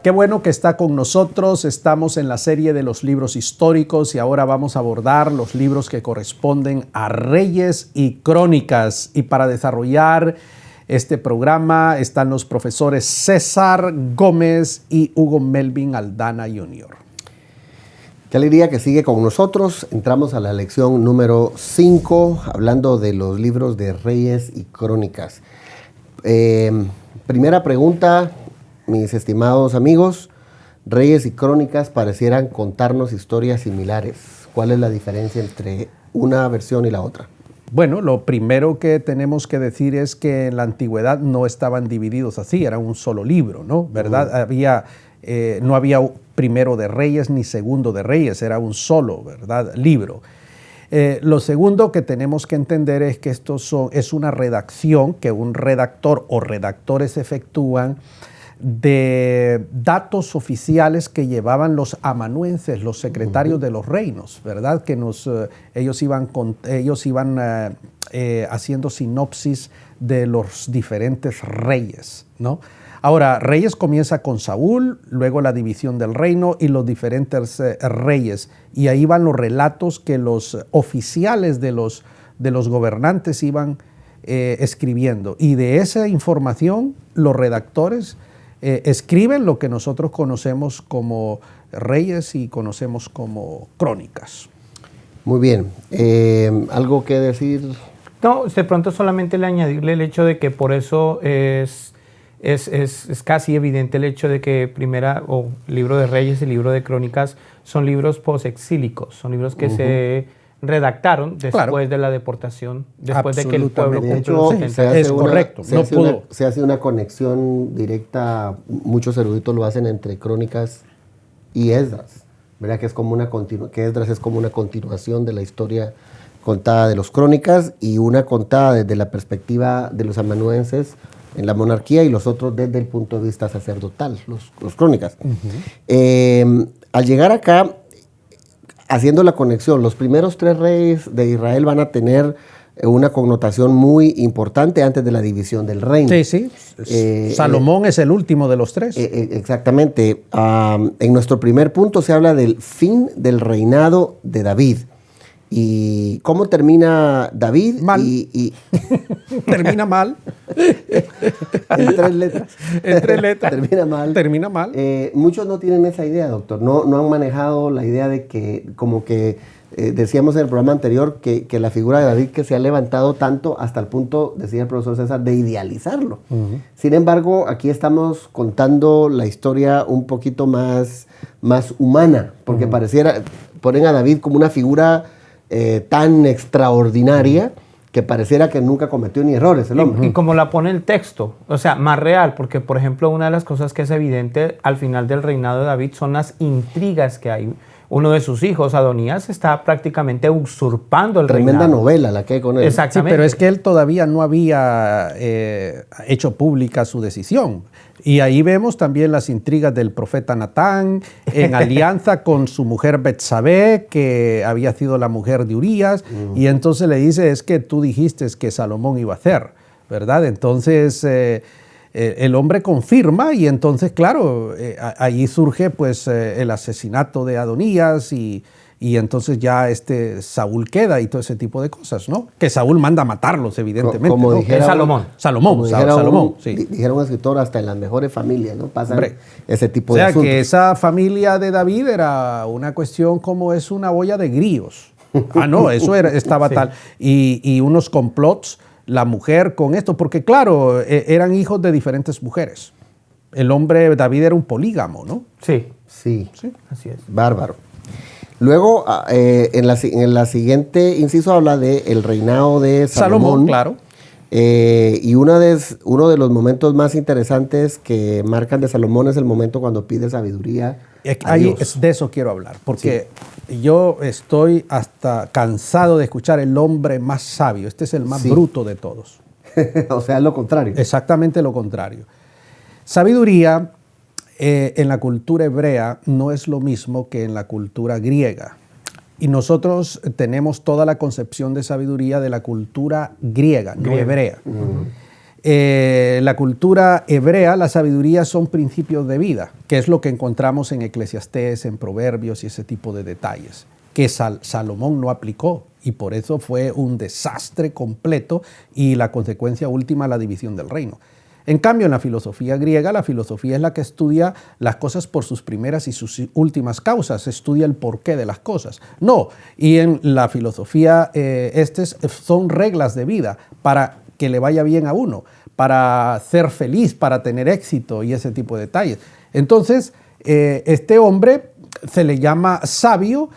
Qué bueno que está con nosotros. Estamos en la serie de los libros históricos y ahora vamos a abordar los libros que corresponden a Reyes y Crónicas. Y para desarrollar este programa están los profesores César Gómez y Hugo Melvin Aldana Jr. Qué alegría que sigue con nosotros. Entramos a la lección número 5, hablando de los libros de Reyes y Crónicas. Primera pregunta, mis estimados amigos. Reyes y Crónicas parecieran contarnos historias similares. ¿Cuál es la diferencia entre una versión y la otra? Bueno, lo primero que tenemos que decir es que en la antigüedad no estaban divididos así, era un solo libro, ¿no? ¿Verdad? No había primero de Reyes ni segundo de Reyes, era un solo, ¿verdad?, libro. Lo segundo que tenemos que entender es que es una redacción que un redactor o redactores efectúan de datos oficiales que llevaban los amanuenses, los secretarios de los reinos, ¿verdad? Que ellos iban haciendo sinopsis de los diferentes reyes, ¿no? Ahora, Reyes comienza con Saúl, luego la división del reino y los diferentes reyes. Y ahí van los relatos que los oficiales de los gobernantes iban escribiendo. Y de esa información, los redactores escriben lo que nosotros conocemos como Reyes y conocemos como Crónicas. Muy bien. ¿Algo que decir? No, de pronto solamente le añadirle el hecho de que por eso es casi evidente el hecho de que libro de Reyes y libro de Crónicas son libros posexílicos, son libros que se redactaron después de la deportación, después de que el pueblo cumplió los 70 años. Es correcto. Se hace una conexión directa, muchos eruditos lo hacen entre Crónicas y Esdras, ¿verdad? Que Esdras es como una continuación de la historia contada de los Crónicas y una contada desde la perspectiva de los amanuenses en la monarquía y los otros desde el punto de vista sacerdotal, los Crónicas. Al llegar acá, haciendo la conexión, los primeros 3 reyes de Israel van a tener una connotación muy importante antes de la división del reino. Sí. Salomón es el último de los 3. Exactamente. En nuestro primer punto se habla del fin del reinado de David. ¿Y cómo termina David? Mal. Termina mal. En 3 letras. En 3 letras. Termina mal. Muchos no tienen esa idea, doctor. No han manejado la idea de que, como que decíamos en el programa anterior, que la figura de David que se ha levantado tanto hasta el punto, decía el profesor César, de idealizarlo. Sin embargo, aquí estamos contando la historia un poquito más humana, porque ponen a David como una figura tan extraordinaria que pareciera que nunca cometió ni errores el hombre. Y como la pone el texto, o sea, más real, porque por ejemplo una de las cosas que es evidente al final del reinado de David son las intrigas que hay. Uno de sus hijos, Adonías, está prácticamente usurpando el reinado. Tremenda novela la que hay con él. Exactamente. Sí, pero es que él todavía no había hecho pública su decisión. Y ahí vemos también las intrigas del profeta Natán en alianza con su mujer Betsabé, que había sido la mujer de Urías, y entonces le dice, es que tú dijiste que Salomón iba a hacer, ¿verdad? Entonces el hombre confirma y entonces, claro, allí surge pues el asesinato de Adonías y entonces ya Saúl queda y todo ese tipo de cosas, ¿no? Que Saúl manda a matarlos, evidentemente. Como ¿no? dijera Salomón. Salomón, sí. Dijera un escritor, hasta en las mejores familias, ¿no? Pasan ese tipo de asuntos. O sea, que esa familia de David era una cuestión como es una olla de grillos. No, eso estaba Sí. tal. Y unos complots, la mujer con esto, porque claro, eran hijos de diferentes mujeres. El hombre, David, era un polígamo, ¿no? Sí, así es. Bárbaro. Luego, en la siguiente inciso habla del reinado de Salomón. Claro. Y uno de los momentos más interesantes que marcan de Salomón es el momento cuando pide sabiduría a Dios. De eso quiero hablar, porque yo estoy hasta cansado de escuchar el hombre más sabio. Este es el más bruto de todos. O sea, es lo contrario. Exactamente lo contrario. Sabiduría en la cultura hebrea no es lo mismo que en la cultura griega. Y nosotros tenemos toda la concepción de sabiduría de la cultura griega, no hebrea. la cultura hebrea, la sabiduría son principios de vida, que es lo que encontramos en Eclesiastés, en Proverbios y ese tipo de detalles, que Salomón no aplicó y por eso fue un desastre completo y la consecuencia última, la división del reino. En cambio, en la filosofía griega, la filosofía es la que estudia las cosas por sus primeras y sus últimas causas, estudia el porqué de las cosas. No, y en la filosofía son reglas de vida para que le vaya bien a uno, para ser feliz, para tener éxito y ese tipo de detalles. Entonces, este hombre se le llama sabio,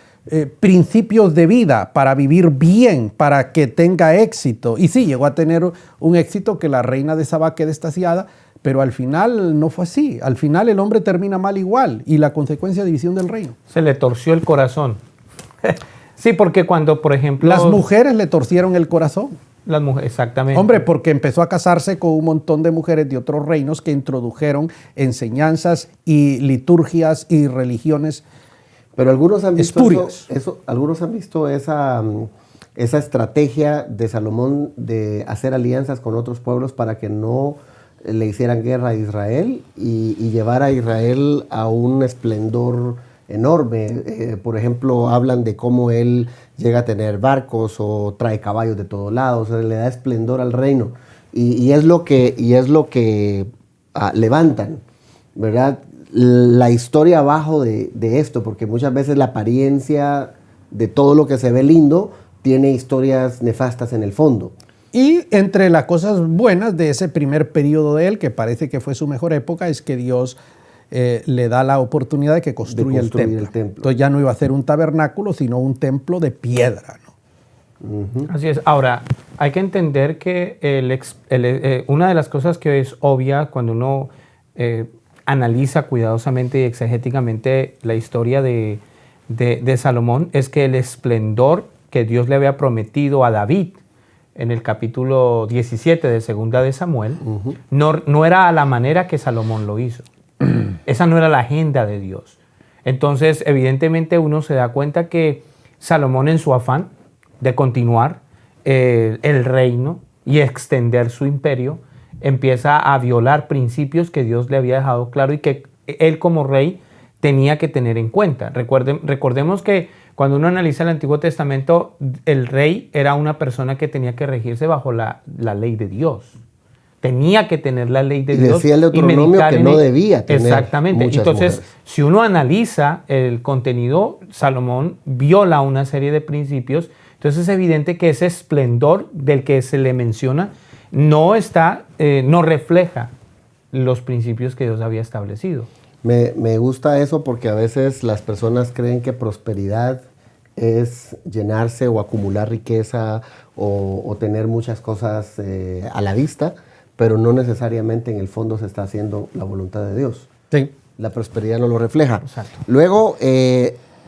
principios de vida para vivir bien, para que tenga éxito. Y sí, llegó a tener un éxito que la reina de Sabá quede extasiada, pero al final no fue así. Al final el hombre termina mal igual y la consecuencia es división del reino. Se le torció el corazón. Sí, porque cuando, por ejemplo... Las mujeres le torcieron el corazón. Las mujeres, exactamente. Hombre, porque empezó a casarse con un montón de mujeres de otros reinos que introdujeron enseñanzas y liturgias y religiones. Pero algunos han visto espurias. Algunos han visto esa estrategia de Salomón de hacer alianzas con otros pueblos para que no le hicieran guerra a Israel y llevar a Israel a un esplendor enorme. Por ejemplo, hablan de cómo él llega a tener barcos o trae caballos de todos lados, o sea, le da esplendor al reino. Y es lo que levantan, ¿verdad? La historia abajo de esto, porque muchas veces la apariencia de todo lo que se ve lindo tiene historias nefastas en el fondo. Y entre las cosas buenas de ese primer periodo de él, que parece que fue su mejor época, es que Dios le da la oportunidad de que construya el templo. Entonces ya no iba a ser un tabernáculo, sino un templo de piedra, ¿no? Así es. Ahora, hay que entender que una de las cosas que es obvia cuando uno analiza cuidadosamente y exegéticamente la historia de Salomón es que el esplendor que Dios le había prometido a David en el capítulo 17 de Segunda de Samuel, no era a la manera que Salomón lo hizo. Esa no era la agenda de Dios. Entonces, evidentemente, uno se da cuenta que Salomón, en su afán de continuar el reino y extender su imperio, empieza a violar principios que Dios le había dejado claro y que él como rey tenía que tener en cuenta. Recordemos que cuando uno analiza el Antiguo Testamento, el rey era una persona que tenía que regirse bajo la ley de Dios. Tenía que tener la ley de Dios. Decía el Deuteronomio que no debía tener. Exactamente. Entonces, mujeres. Si uno analiza el contenido, Salomón viola una serie de principios. Entonces es evidente que ese esplendor del que se le menciona no refleja los principios que Dios había establecido. Me gusta eso porque a veces las personas creen que prosperidad es llenarse o acumular riqueza o tener muchas cosas a la vista, pero no necesariamente en el fondo se está haciendo la voluntad de Dios. Sí. La prosperidad no lo refleja. Exacto. Luego,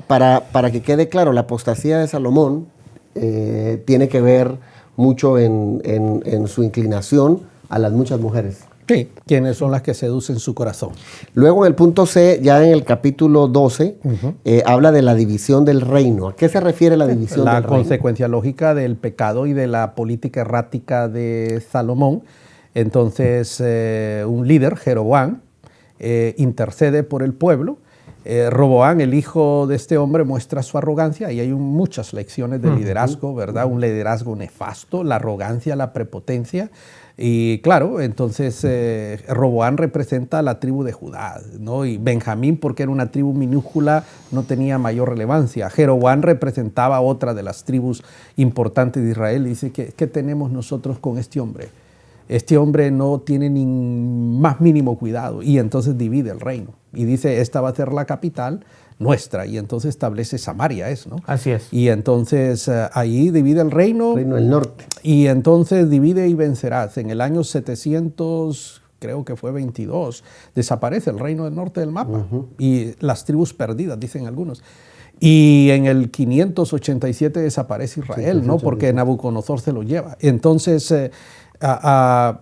para que quede claro, la apostasía de Salomón tiene que ver mucho en su inclinación a las muchas mujeres. Sí, quienes son las que seducen su corazón. Luego en el punto C, ya en el capítulo 12, habla de la división del reino. ¿A qué se refiere la división del reino? La consecuencia lógica del pecado y de la política errática de Salomón. Entonces, un líder, Jeroboam, intercede por el pueblo. Roboam, el hijo de este hombre, muestra su arrogancia y hay muchas lecciones de liderazgo, ¿verdad? Un liderazgo nefasto, la arrogancia, la prepotencia. Y claro, entonces Roboam representa a la tribu de Judá, ¿no? Y Benjamín, porque era una tribu minúscula, no tenía mayor relevancia. Jeroboam representaba otra de las tribus importantes de Israel. Y dice, ¿qué tenemos nosotros con este hombre? Este hombre no tiene ni más mínimo cuidado y entonces divide el reino. Y dice, esta va a ser la capital nuestra. Y entonces establece Samaria, ¿no? Así es. Y entonces ahí divide el reino. Reino del norte. Y entonces divide y vencerás. En el año 700, creo que fue 22, desaparece el reino del norte del mapa. Y las tribus perdidas, dicen algunos. Y en el 587 desaparece Israel, ¿no? Porque Nabucodonosor se lo lleva. Entonces,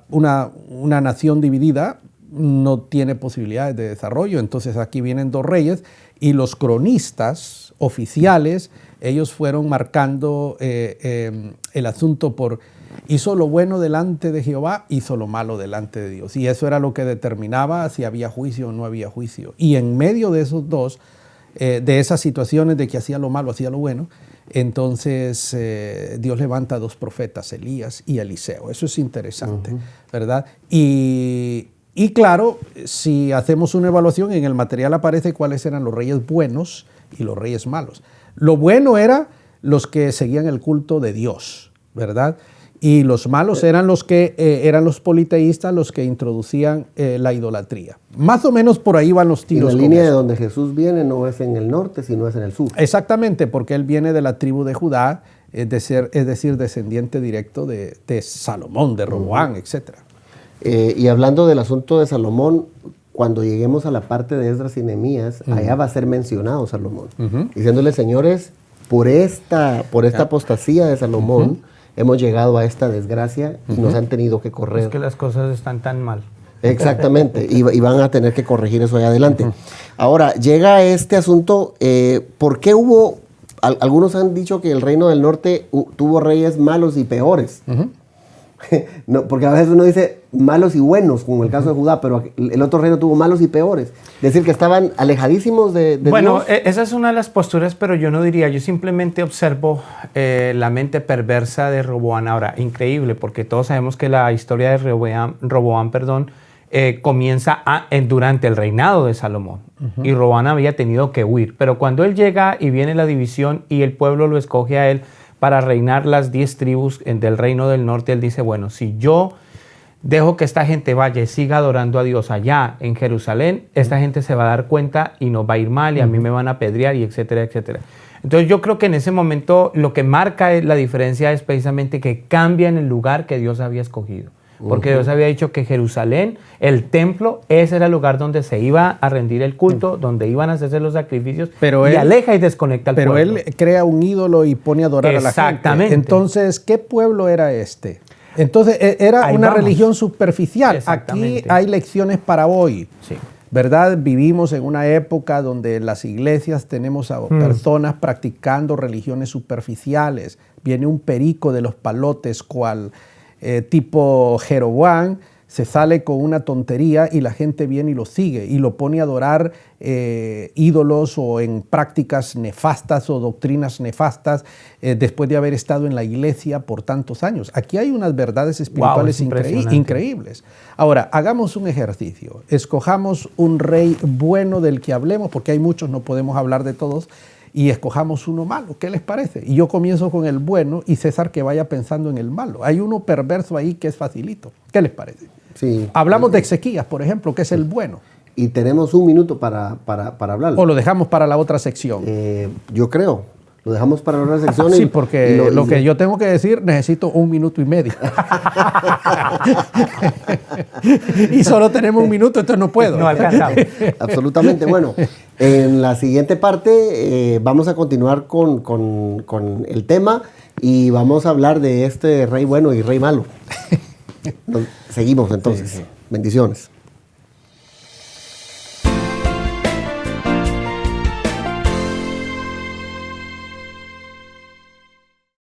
una nación dividida no tiene posibilidades de desarrollo. Entonces aquí vienen dos reyes y los cronistas oficiales, ellos fueron marcando el asunto por Hizo lo bueno delante de Jehová, hizo lo malo delante de Dios. Y eso era lo que determinaba si había juicio o no había juicio. Y en medio de esos dos, de esas situaciones de que hacía lo malo, hacía lo bueno, entonces Dios levanta a 2 profetas, Elías y Eliseo. Eso es interesante, ¿verdad? Y claro, si hacemos una evaluación, en el material aparece cuáles eran los reyes buenos y los reyes malos. Lo bueno era los que seguían el culto de Dios, ¿verdad? Y los malos eran los que eran los politeístas, los que introducían la idolatría. Más o menos por ahí van los tiros. Y la línea de donde Jesús viene no es en el norte, sino es en el sur. Exactamente, porque él viene de la tribu de Judá, es decir, descendiente directo de Salomón, de Roboam, etc. Y hablando del asunto de Salomón, cuando lleguemos a la parte de Esdras y Nehemías, allá va a ser mencionado Salomón, diciéndole, señores, por esta apostasía de Salomón, hemos llegado a esta desgracia y nos han tenido que correr. Es que las cosas están tan mal. Exactamente, y van a tener que corregir eso allá adelante. Ahora, llega este asunto, ¿por qué hubo, algunos han dicho que el reino del norte tuvo reyes malos y peores? No, porque a veces uno dice malos y buenos, como el caso de Judá, pero el otro reino tuvo malos y peores. Es decir, que estaban alejadísimos de Dios. Bueno, esa es una de las posturas, pero yo no diría, yo simplemente observo la mente perversa de Roboam. Ahora, increíble, porque todos sabemos que la historia de Roboam, comienza durante el reinado de Salomón. Y Roboam había tenido que huir. Pero cuando él llega y viene la división y el pueblo lo escoge a él para reinar las 10 tribus del reino del norte, él dice, bueno, si yo dejo que esta gente vaya y siga adorando a Dios allá en Jerusalén, esta gente se va a dar cuenta y nos va a ir mal y a mí me van a apedrear y etcétera, etcétera. Entonces yo creo que en ese momento lo que marca la diferencia es precisamente que cambia en el lugar que Dios había escogido. Porque Dios había dicho que Jerusalén, el templo, ese era el lugar donde se iba a rendir el culto, donde iban a hacerse los sacrificios, y aleja y desconecta al pueblo. Pero él crea un ídolo y pone a adorar a la gente. Exactamente. Entonces, ¿qué pueblo era este? Entonces, era una religión superficial. Aquí hay lecciones para hoy. Sí. ¿Verdad? Vivimos en una época donde en las iglesias tenemos a personas practicando religiones superficiales. Viene un perico de los palotes, cual tipo Jeroboam, se sale con una tontería y la gente viene y lo sigue y lo pone a adorar ídolos o en prácticas nefastas o doctrinas nefastas después de haber estado en la iglesia por tantos años. Aquí hay unas verdades espirituales increíbles. Ahora, hagamos un ejercicio. Escojamos un rey bueno del que hablemos, porque hay muchos, no podemos hablar de todos, y escojamos uno malo. ¿Qué les parece? Y yo comienzo con el bueno y César que vaya pensando en el malo. Hay uno perverso ahí que es facilito. ¿Qué les parece? Sí. Hablamos de Ezequías, por ejemplo, que es el bueno. Y tenemos un minuto para hablarlo. ¿O lo dejamos para la otra sección? Yo creo. Lo dejamos para la otra sección. Sí, porque lo que yo tengo que decir necesito 1 minuto y medio. Y solo tenemos 1 minuto, entonces no puedo. No alcanzamos. Absolutamente. Bueno, en la siguiente parte vamos a continuar con el tema y vamos a hablar de este rey bueno y rey malo. Seguimos entonces. Sí. Bendiciones.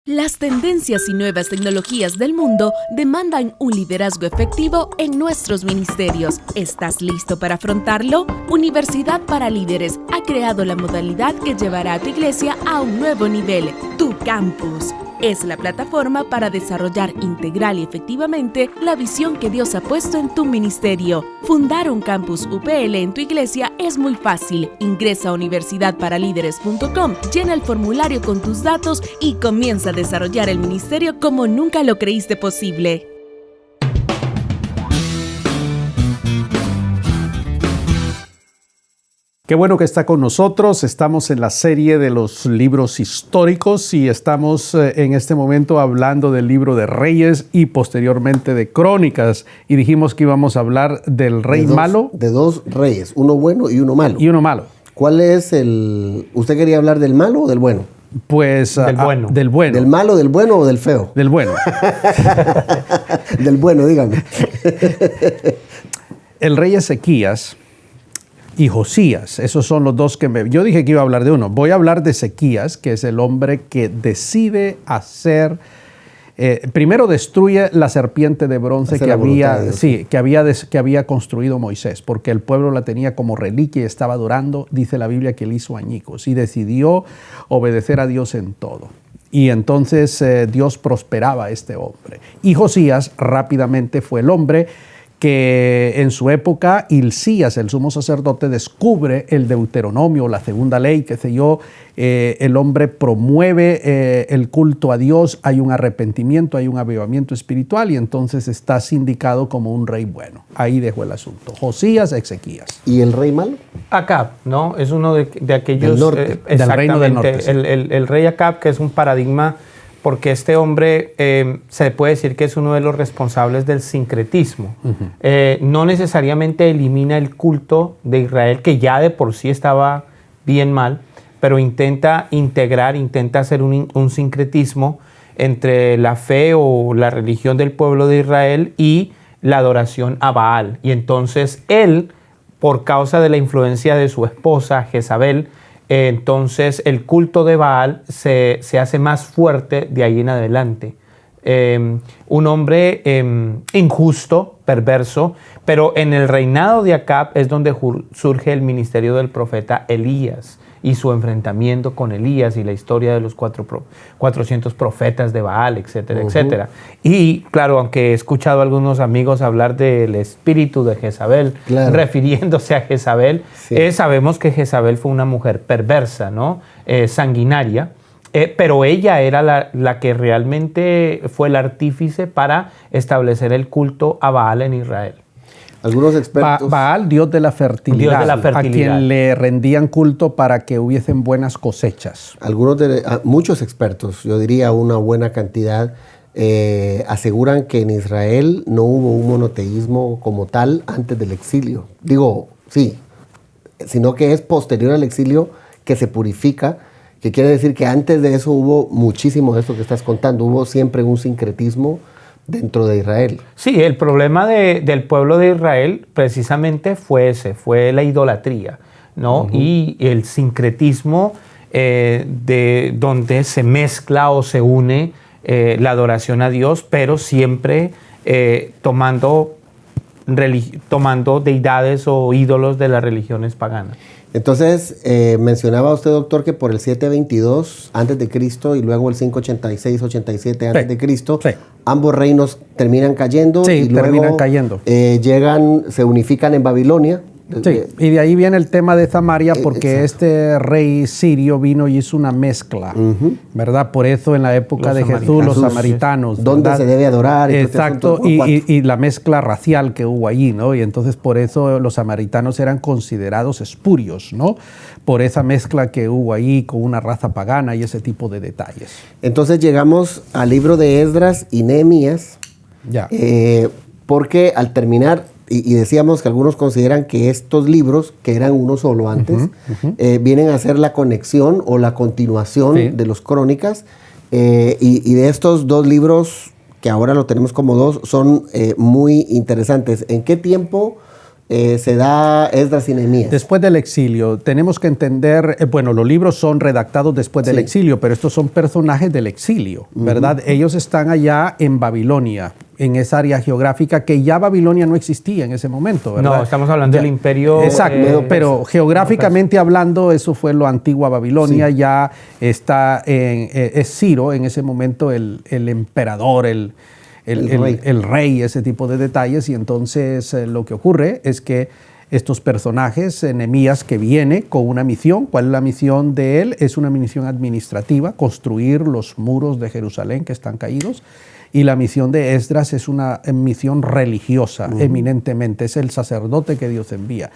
Las tendencias y nuevas tecnologías del mundo demandan un liderazgo efectivo en nuestros ministerios. ¿Estás listo para afrontarlo? Universidad para Líderes ha creado la modalidad que llevará a tu iglesia a un nuevo nivel, Tu Campus. Es la plataforma para desarrollar integral y efectivamente la visión que Dios ha puesto en tu ministerio. Fundar un campus UPL en tu iglesia es muy fácil. Ingresa a universidadparalíderes.com, llena el formulario con tus datos y comienza a desarrollar el ministerio como nunca lo creíste posible. Qué bueno que está con nosotros. Estamos en la serie de los libros históricos y estamos en este momento hablando del libro de Reyes y posteriormente de Crónicas. Y dijimos que íbamos a hablar del rey malo. De 2 reyes, uno bueno y uno malo. Y uno malo. ¿Cuál es el...? ¿Usted quería hablar del malo o del bueno? Pues del bueno. Del bueno. ¿Del malo, del bueno o del feo? Del bueno. Del bueno, dígame. El rey Ezequías y Josías, esos son los dos que yo dije que iba a hablar de uno. Voy a hablar de Ezequías, que es el hombre que decide hacer primero destruye la serpiente de bronce que había construido Moisés, porque el pueblo la tenía como reliquia y estaba adorando. Dice la Biblia que él hizo añicos y decidió obedecer a Dios en todo. Y entonces Dios prosperaba a este hombre. Y Josías rápidamente fue el hombre que en su época Hilcías, el sumo sacerdote, descubre el Deuteronomio, la segunda ley, qué sé yo. El hombre promueve el culto a Dios, hay un arrepentimiento, hay un avivamiento espiritual y entonces está sindicado como un rey bueno. Ahí dejó el asunto. Josías, Ezequías. ¿Y el rey malo? Acab, ¿no? Es uno de aquellos... Del norte. Del reino del norte. Sí. El rey Acab, que es un paradigma, porque este hombre se puede decir que es uno de los responsables del sincretismo. No necesariamente elimina el culto de Israel, que ya de por sí estaba bien mal, pero intenta integrar, intenta hacer un sincretismo entre la fe o la religión del pueblo de Israel y la adoración a Baal. Y entonces él, por causa de la influencia de su esposa Jezabel, entonces el culto de Baal se hace más fuerte de ahí en adelante. Un hombre injusto, perverso, pero en el reinado de Acab es donde surge el ministerio del profeta Elías y su enfrentamiento con Elías y la historia de los 400 profetas de Baal, etcétera, etcétera. Y claro, aunque he escuchado a algunos amigos hablar del espíritu de Jezabel, refiriéndose a Jezabel, sabemos que Jezabel fue una mujer perversa, ¿no? Sanguinaria, pero ella era la que realmente fue el artífice para establecer el culto a Baal en Israel. Algunos expertos... Baal, dios de la fertilidad, a quien le rendían culto para que hubiesen buenas cosechas. Muchos expertos, yo diría una buena cantidad, aseguran que en Israel no hubo un monoteísmo como tal antes del exilio. Digo, sí, sino que es posterior al exilio que se purifica, que quiere decir que antes de eso hubo muchísimo de esto que estás contando, hubo siempre un sincretismo dentro de Israel. Sí, el problema del pueblo de Israel precisamente fue la idolatría, ¿no? Y el sincretismo de donde se mezcla o se une la adoración a Dios, pero siempre tomando deidades o ídolos de las religiones paganas. Entonces, mencionaba usted, doctor, que por el 722 antes de Cristo y luego el 586-87 antes de Cristo, ambos reinos terminan cayendo y luego se unifican en Babilonia. Sí, y de ahí viene el tema de Samaria, porque este rey sirio vino y hizo una mezcla, ¿verdad? Por eso en la época de Jesús, los samaritanos. ¿Dónde se debe adorar? Exacto, y la mezcla racial que hubo allí, ¿no? Y entonces por eso los samaritanos eran considerados espurios, ¿no? Por esa mezcla que hubo ahí con una raza pagana y ese tipo de detalles. Entonces llegamos al libro de Esdras y Nehemías, porque al terminar... Y decíamos que algunos consideran que estos libros, que eran uno solo antes, vienen a ser la conexión o la continuación de los Crónicas. Y de estos dos libros, que ahora lo tenemos como dos, son muy interesantes. ¿En qué tiempo se da Esdras y Nehemías? Después del exilio. Tenemos que entender, los libros son redactados después del exilio, pero estos son personajes del exilio, ¿verdad? Ellos están allá en Babilonia, en esa área geográfica que ya Babilonia no existía en ese momento, ¿verdad? No, estamos hablando del imperio... Exacto, pero geográficamente hablando, eso fue lo antigua Babilonia, ya está es Ciro en ese momento el emperador, el rey, ese tipo de detalles, y entonces lo que ocurre es que estos personajes, Nehemías, que viene con una misión. ¿Cuál es la misión de él? Es una misión administrativa, construir los muros de Jerusalén que están caídos. Y la misión de Esdras es una misión religiosa, eminentemente. Es el sacerdote que Dios envía.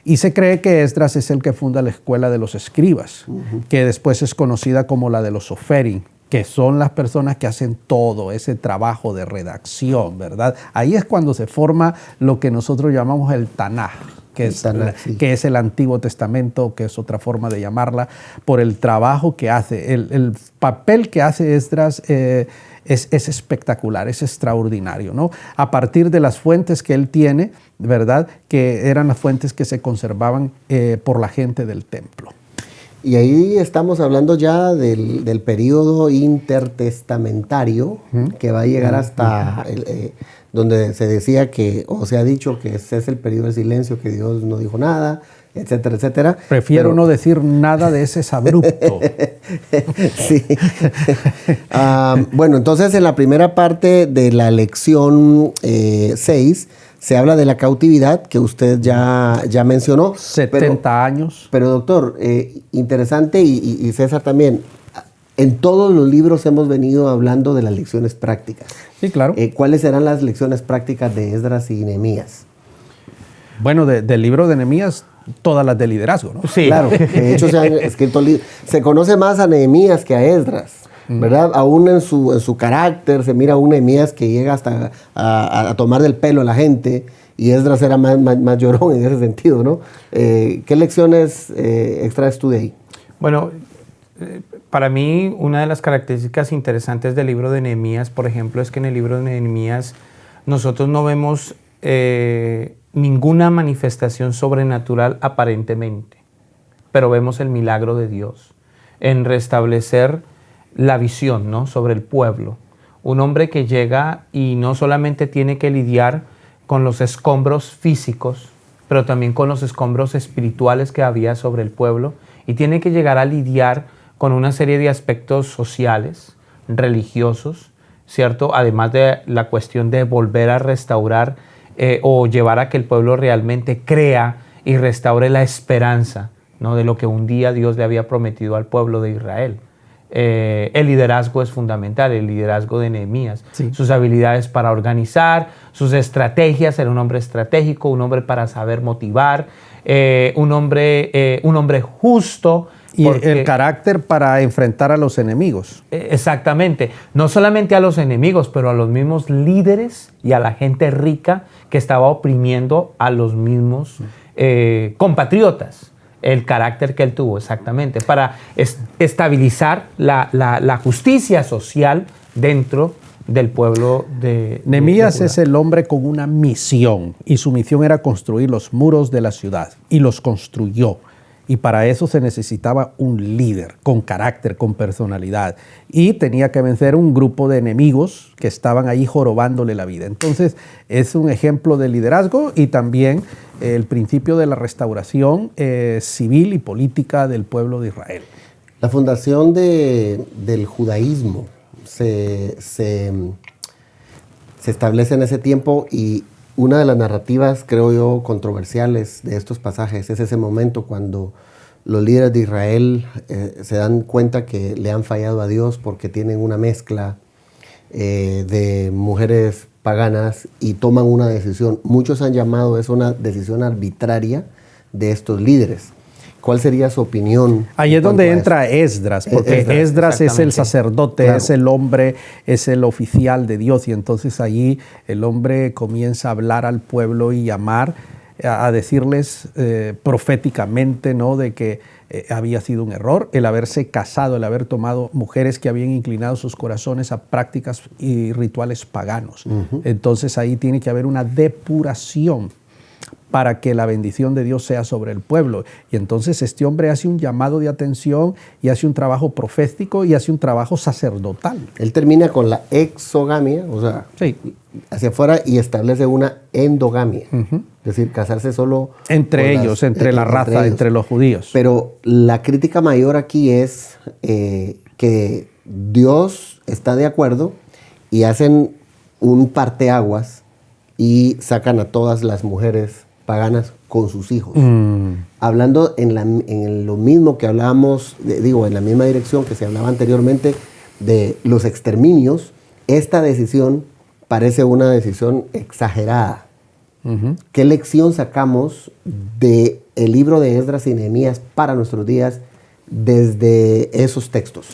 Y se cree que Esdras es el que funda la escuela de los escribas, que después es conocida como la de los Soferim, que son las personas que hacen todo ese trabajo de redacción, ¿verdad? Ahí es cuando se forma lo que nosotros llamamos el Tanaj, que es el Antiguo Testamento, que es otra forma de llamarla, por el trabajo que hace. El papel que hace Esdras es espectacular, es extraordinario, ¿no? A partir de las fuentes que él tiene, ¿verdad? Que eran las fuentes que se conservaban por la gente del templo. Y ahí estamos hablando ya del periodo intertestamentario que va a llegar hasta donde se decía que, o se ha dicho que ese es el periodo de silencio, que Dios no dijo nada, etcétera, etcétera. Prefiero no decir nada de ese abrupto. Sí. Bueno, entonces en la primera parte de la lección 6 se habla de la cautividad, que usted ya mencionó. 70 años. Pero doctor, interesante, y César también, en todos los libros hemos venido hablando de las lecciones prácticas. Sí, claro. ¿Cuáles serán las lecciones prácticas de Esdras y Nehemías? Bueno, del libro de Nehemías, todas las de liderazgo, ¿no? Sí. Claro, de hecho se han escrito libros. Se conoce más a Nehemías que a Esdras, ¿verdad? Aún en su carácter se mira a un Nehemías que llega hasta a tomar del pelo a la gente, y Esdras era más llorón en ese sentido, ¿no? ¿Qué lecciones extraes tú de ahí? Bueno, para mí una de las características interesantes del libro de Nehemías, por ejemplo, es que en el libro de Nehemías nosotros no vemos ninguna manifestación sobrenatural aparentemente, pero vemos el milagro de Dios en restablecer la visión, ¿no?, sobre el pueblo. Un hombre que llega y no solamente tiene que lidiar con los escombros físicos, pero también con los escombros espirituales que había sobre el pueblo, y tiene que llegar a lidiar con una serie de aspectos sociales, religiosos, ¿cierto? Además de la cuestión de volver a restaurar o llevar a que el pueblo realmente crea y restaure la esperanza, ¿no?, de lo que un día Dios le había prometido al pueblo de Israel. El liderazgo es fundamental, el liderazgo de Nehemías. Sí. Sus habilidades para organizar, sus estrategias, era un hombre estratégico, un hombre para saber motivar, un hombre justo. Y el carácter para enfrentar a los enemigos. Exactamente. No solamente a los enemigos, pero a los mismos líderes y a la gente rica que estaba oprimiendo a los mismos compatriotas. El carácter que él tuvo, exactamente, para estabilizar la justicia social dentro del pueblo de Nehemías es el hombre con una misión, y su misión era construir los muros de la ciudad, y los construyó. Y para eso se necesitaba un líder con carácter, con personalidad. Y tenía que vencer un grupo de enemigos que estaban ahí jorobándole la vida. Entonces, es un ejemplo de liderazgo, y también el principio de la restauración civil y política del pueblo de Israel. La fundación del judaísmo se establece en ese tiempo, y una de las narrativas, creo yo, controversiales de estos pasajes es ese momento cuando los líderes de Israel se dan cuenta que le han fallado a Dios porque tienen una mezcla de mujeres paganas, y toman una decisión. Muchos han llamado eso una decisión arbitraria de estos líderes. ¿Cuál sería su opinión? Ahí es donde entra Esdras, porque Esdras es el sacerdote, claro, es el hombre, es el oficial de Dios, y entonces allí el hombre comienza a hablar al pueblo y llamar, a decirles proféticamente, ¿no?, de que había sido un error el haberse casado, el haber tomado mujeres que habían inclinado sus corazones a prácticas y rituales paganos. Entonces ahí tiene que haber una depuración para que la bendición de Dios sea sobre el pueblo. Y entonces este hombre hace un llamado de atención, y hace un trabajo profético, y hace un trabajo sacerdotal. Él termina con la exogamia, o sea, sí, hacia afuera, y establece una endogamia. Es decir, casarse solo entre ellos, entre la raza, entre los judíos. Pero la crítica mayor aquí es que Dios está de acuerdo, y hacen un parteaguas y sacan a todas las mujeres paganas con sus hijos. Hablando en lo mismo que hablábamos, en la misma dirección que se hablaba anteriormente de los exterminios, esta decisión parece una decisión exagerada. ¿Qué lección sacamos del libro de Esdras y Nehemías para nuestros días desde esos textos?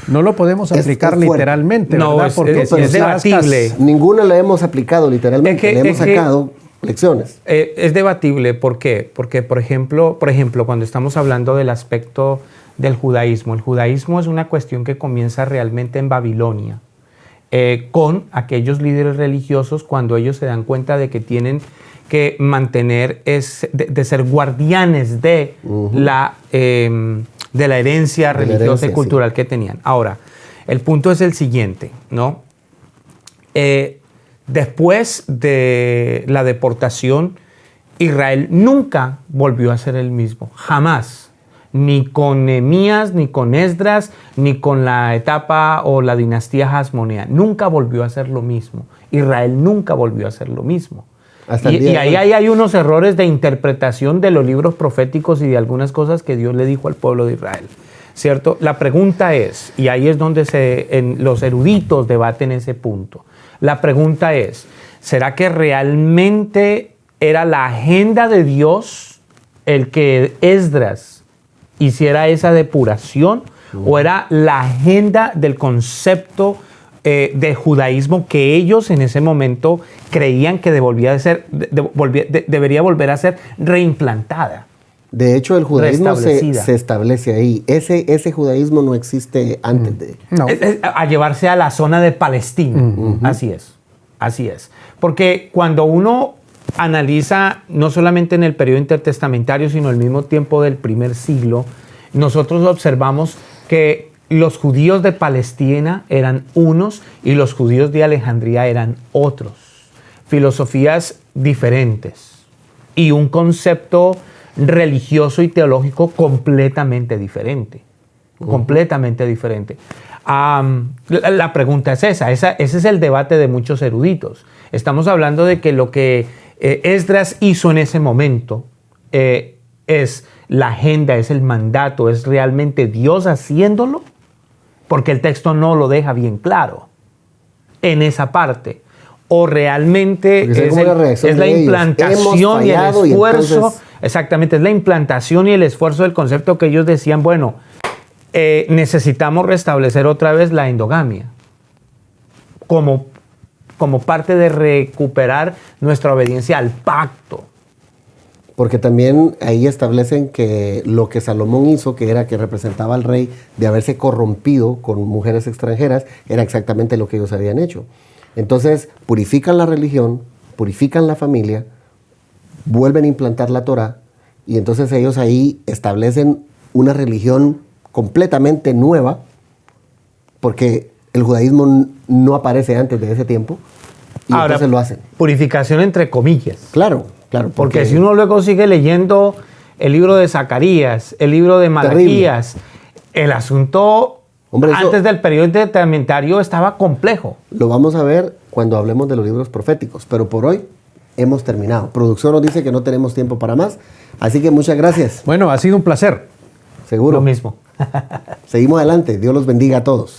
No lo podemos aplicar literalmente, no, ¿verdad? Porque es debatible. Ninguna la hemos aplicado literalmente, le hemos sacado lecciones. Es debatible. ¿Por qué? Porque, por ejemplo, cuando estamos hablando del aspecto del judaísmo, el judaísmo es una cuestión que comienza realmente en Babilonia. con aquellos líderes religiosos cuando ellos se dan cuenta de que tienen que mantener, de ser guardianes de la herencia religiosa y cultural que tenían. Ahora, el punto es el siguiente, ¿no? Después de la deportación, Israel nunca volvió a ser el mismo, jamás. Ni con Nehemías, ni con Esdras, ni con la etapa o la dinastía Hasmonea. Nunca volvió a ser lo mismo. Israel nunca volvió a ser lo mismo. Y ahí hay unos errores de interpretación de los libros proféticos y de algunas cosas que Dios le dijo al pueblo de Israel, ¿cierto? La pregunta es, y ahí es donde los eruditos debaten ese punto. La pregunta es, ¿será que realmente era la agenda de Dios el que Esdras hiciera esa depuración, o era la agenda del concepto de judaísmo que ellos en ese momento creían que debería volver a ser reimplantada? De hecho, el judaísmo se establece ahí. Ese judaísmo no existe antes de... No. A llevarse a la zona de Palestina. Así es. Porque cuando uno analiza, no solamente en el periodo intertestamentario, sino al mismo tiempo del primer siglo, nosotros observamos que los judíos de Palestina eran unos y los judíos de Alejandría eran otros. Filosofías diferentes y un concepto religioso y teológico completamente diferente. Completamente diferente. La pregunta es esa. Ese es el debate de muchos eruditos. Estamos hablando de que lo que Esdras hizo en ese momento es la agenda, es el mandato, es realmente Dios haciéndolo, porque el texto no lo deja bien claro en esa parte. O realmente es la implantación y el esfuerzo. Entonces... Exactamente, es la implantación y el esfuerzo del concepto que ellos decían, bueno, necesitamos restablecer otra vez la endogamia como parte de recuperar nuestra obediencia al pacto. Porque también ahí establecen que lo que Salomón hizo, que era que representaba al rey de haberse corrompido con mujeres extranjeras, era exactamente lo que ellos habían hecho. Entonces, purifican la religión, purifican la familia, vuelven a implantar la Torá, y entonces ellos ahí establecen una religión completamente nueva, porque el judaísmo no aparece antes de ese tiempo, y ahora, entonces lo hacen. Purificación entre comillas. Claro. Porque si uno luego sigue leyendo el libro de Zacarías, el libro de Malaquías, el asunto antes del periodo intertestamentario estaba complejo. Lo vamos a ver cuando hablemos de los libros proféticos, pero por hoy hemos terminado. Producción nos dice que no tenemos tiempo para más, así que muchas gracias. Bueno, ha sido un placer. Seguro. Lo mismo. Seguimos adelante. Dios los bendiga a todos.